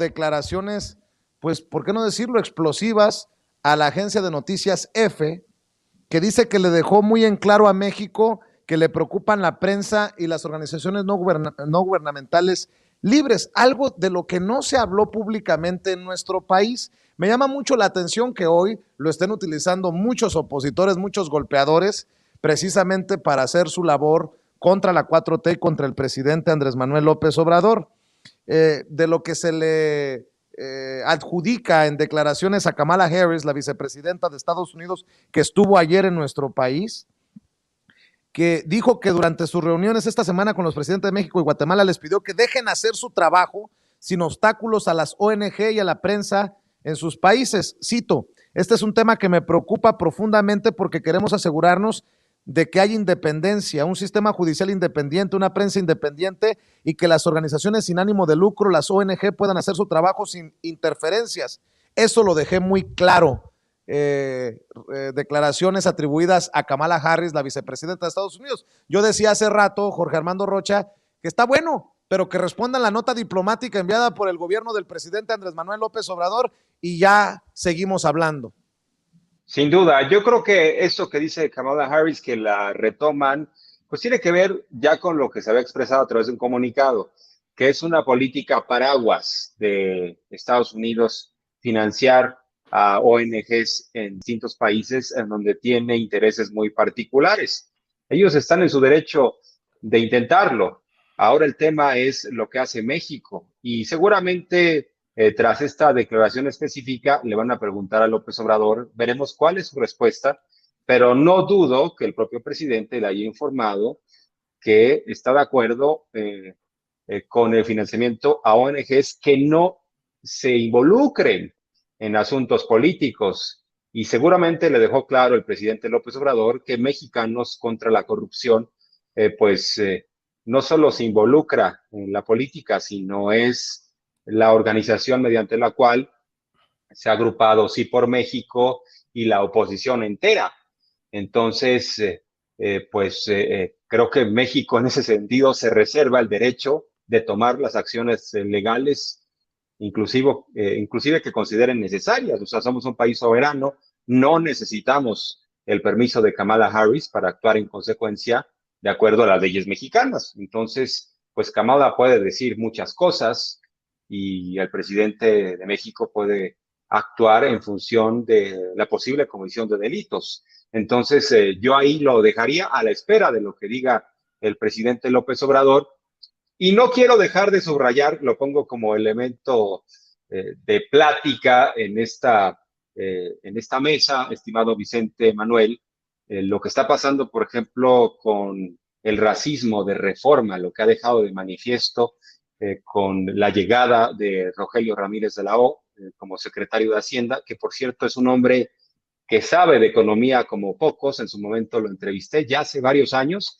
declaraciones, pues, ¿por qué no decirlo?, explosivas a la agencia de noticias EFE, que dice que le dejó muy en claro a México que le preocupan la prensa y las organizaciones no gubernamentales libres, algo de lo que no se habló públicamente en nuestro país. Me llama mucho la atención que hoy lo estén utilizando muchos opositores, muchos golpeadores, precisamente para hacer su labor contra la 4T y contra el presidente Andrés Manuel López Obrador. De lo que se le adjudica en declaraciones a Kamala Harris, la vicepresidenta de Estados Unidos, que estuvo ayer en nuestro país, que dijo que durante sus reuniones esta semana con los presidentes de México y Guatemala les pidió que dejen hacer su trabajo sin obstáculos a las ONG y a la prensa en sus países. Cito: este es un tema que me preocupa profundamente porque queremos asegurarnos de que haya independencia, un sistema judicial independiente, una prensa independiente y que las organizaciones sin ánimo de lucro, las ONG, puedan hacer su trabajo sin interferencias. Eso lo dejé muy claro. Declaraciones atribuidas a Kamala Harris, la vicepresidenta de Estados Unidos. Yo decía hace rato, Jorge Armando Rocha, que está bueno, pero que respondan la nota diplomática enviada por el gobierno del presidente Andrés Manuel López Obrador y ya seguimos hablando. Sin duda, yo creo que eso que dice Kamala Harris, que la retoman, pues tiene que ver ya con lo que se había expresado a través de un comunicado, que es una política paraguas de Estados Unidos financiar a ONGs en distintos países en donde tiene intereses muy particulares. Ellos están en su derecho de intentarlo. Ahora el tema es lo que hace México y seguramente tras esta declaración específica le van a preguntar a López Obrador, veremos cuál es su respuesta, pero no dudo que el propio presidente le haya informado que está de acuerdo con el financiamiento a ONGs que no se involucren en asuntos políticos. Y seguramente le dejó claro el presidente López Obrador que Mexicanos contra la Corrupción, no solo se involucra en la política, sino es la organización mediante la cual se ha agrupado Sí por México y la oposición entera. Entonces, creo que México en ese sentido se reserva el derecho de tomar las acciones legales, inclusive que consideren necesarias. O sea, somos un país soberano, no necesitamos el permiso de Kamala Harris para actuar en consecuencia de acuerdo a las leyes mexicanas. Entonces, pues Kamala puede decir muchas cosas y el presidente de México puede actuar en función de la posible comisión de delitos. Entonces, yo ahí lo dejaría a la espera de lo que diga el presidente López Obrador. Y no quiero dejar de subrayar, lo pongo como elemento de plática en esta mesa, estimado Vicente Manuel, lo que está pasando, por ejemplo, con el racismo de Reforma, lo que ha dejado de manifiesto con la llegada de Rogelio Ramírez de la O como secretario de Hacienda, que por cierto es un hombre que sabe de economía como pocos. En su momento lo entrevisté ya hace varios años,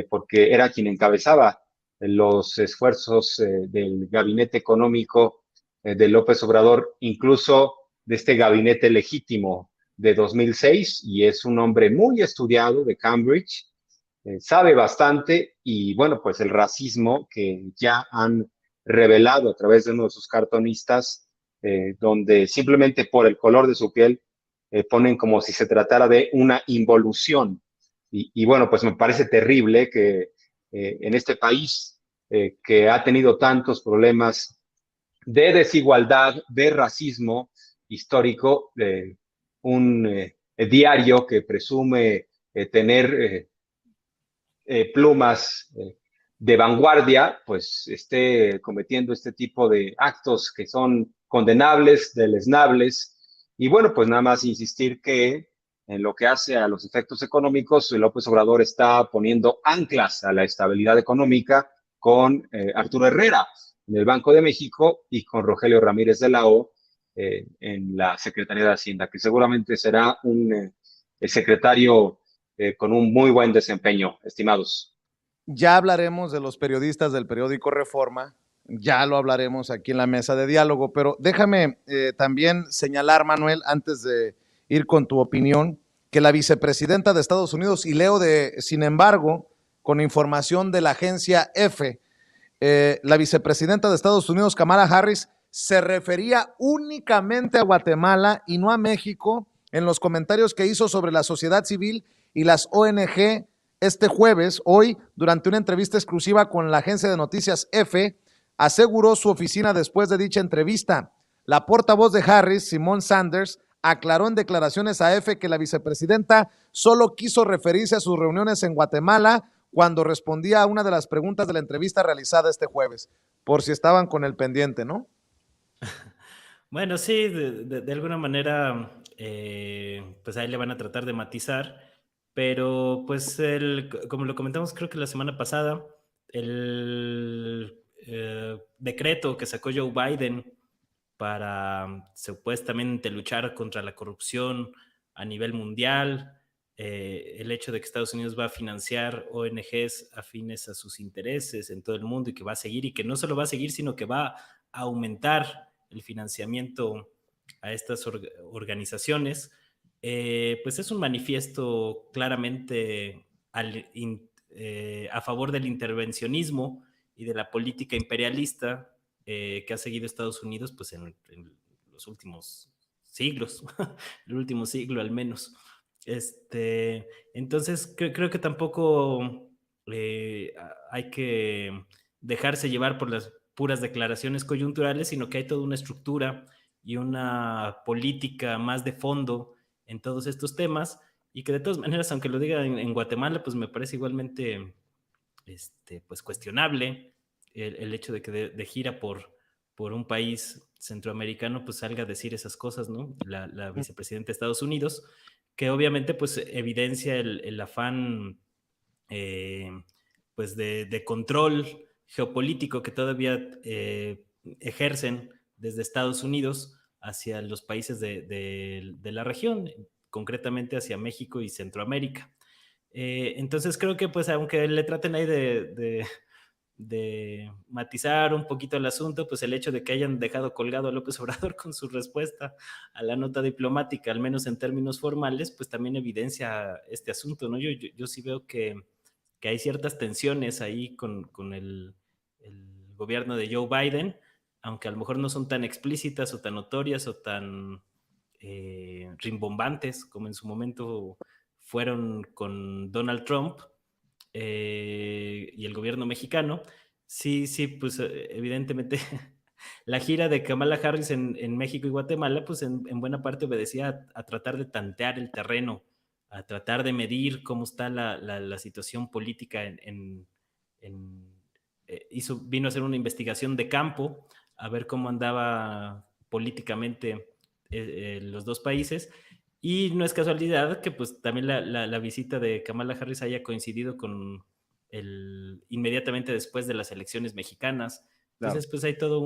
porque era quien encabezaba los esfuerzos del gabinete económico de López Obrador, incluso de este gabinete legítimo de 2006, y es un hombre muy estudiado de Cambridge, sabe bastante, y bueno, pues el racismo que ya han revelado a través de uno de sus cartonistas, donde simplemente por el color de su piel ponen como si se tratara de una involución. Y bueno, pues me parece terrible que en este país que ha tenido tantos problemas de desigualdad, de racismo histórico, un diario que presume tener plumas de vanguardia, pues esté cometiendo este tipo de actos que son condenables, deleznables. Y bueno, pues nada más insistir que en lo que hace a los efectos económicos, López Obrador está poniendo anclas a la estabilidad económica con Arturo Herrera en el Banco de México y con Rogelio Ramírez de la O en la Secretaría de Hacienda, que seguramente será un secretario con un muy buen desempeño, estimados. Ya hablaremos de los periodistas del periódico Reforma, ya lo hablaremos aquí en la mesa de diálogo, pero déjame también señalar, Manuel, antes de ir con tu opinión, que la vicepresidenta de Estados Unidos, y leo sin embargo, con información de la agencia EFE, la vicepresidenta de Estados Unidos, Kamala Harris, se refería únicamente a Guatemala y no a México en los comentarios que hizo sobre la sociedad civil y las ONG este jueves. Hoy, durante una entrevista exclusiva con la agencia de noticias EFE, aseguró su oficina después de dicha entrevista. La portavoz de Harris, Simone Sanders, aclaró en declaraciones a EFE que la vicepresidenta solo quiso referirse a sus reuniones en Guatemala cuando respondía a una de las preguntas de la entrevista realizada este jueves, por si estaban con el pendiente, ¿no? Bueno, sí, de alguna manera, pues ahí le van a tratar de matizar, pero pues como lo comentamos creo que la semana pasada, el decreto que sacó Joe Biden para supuestamente luchar contra la corrupción a nivel mundial, el hecho de que Estados Unidos va a financiar ONGs afines a sus intereses en todo el mundo y que va a seguir, y que no solo va a seguir, sino que va a aumentar el financiamiento a estas organizaciones, pues es un manifiesto claramente a favor del intervencionismo y de la política imperialista que ha seguido Estados Unidos pues en los últimos siglos, el último siglo al menos. Entonces creo que tampoco hay que dejarse llevar por las puras declaraciones coyunturales, sino que hay toda una estructura y una política más de fondo en todos estos temas, y que de todas maneras, aunque lo diga en Guatemala, pues me parece igualmente pues cuestionable el hecho de que de gira por un país centroamericano pues salga a decir esas cosas, ¿no? La vicepresidenta de Estados Unidos, que obviamente pues evidencia el afán pues de control geopolítico que todavía ejercen desde Estados Unidos hacia los países de la región, concretamente hacia México y Centroamérica. Entonces creo que pues aunque le traten ahí de matizar un poquito el asunto, pues el hecho de que hayan dejado colgado a López Obrador con su respuesta a la nota diplomática, al menos en términos formales, pues también evidencia este asunto, ¿no? Yo sí veo que hay ciertas tensiones ahí con el gobierno de Joe Biden, aunque a lo mejor no son tan explícitas o tan notorias o tan rimbombantes como en su momento fueron con Donald Trump y el gobierno mexicano. Sí, sí, pues evidentemente la gira de Kamala Harris en México y Guatemala, pues en buena parte obedecía a tratar de tantear el terreno, a tratar de medir cómo está la situación política vino a hacer una investigación de campo, a ver cómo andaba políticamente los dos países. Y no es casualidad que pues también la visita de Kamala Harris haya coincidido con inmediatamente después de las elecciones mexicanas. Entonces, claro, pues hay todo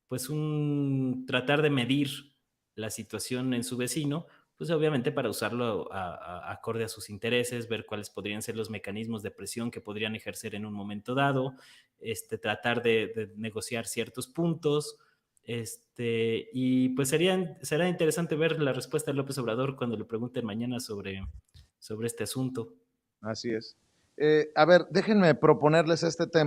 pues un tratar de medir la situación en su vecino, pues obviamente para usarlo acorde a sus intereses, ver cuáles podrían ser los mecanismos de presión que podrían ejercer en un momento dado, tratar de negociar ciertos puntos, y pues será interesante ver la respuesta de López Obrador cuando le pregunten mañana sobre este asunto. Así es. A ver, déjenme proponerles este tema.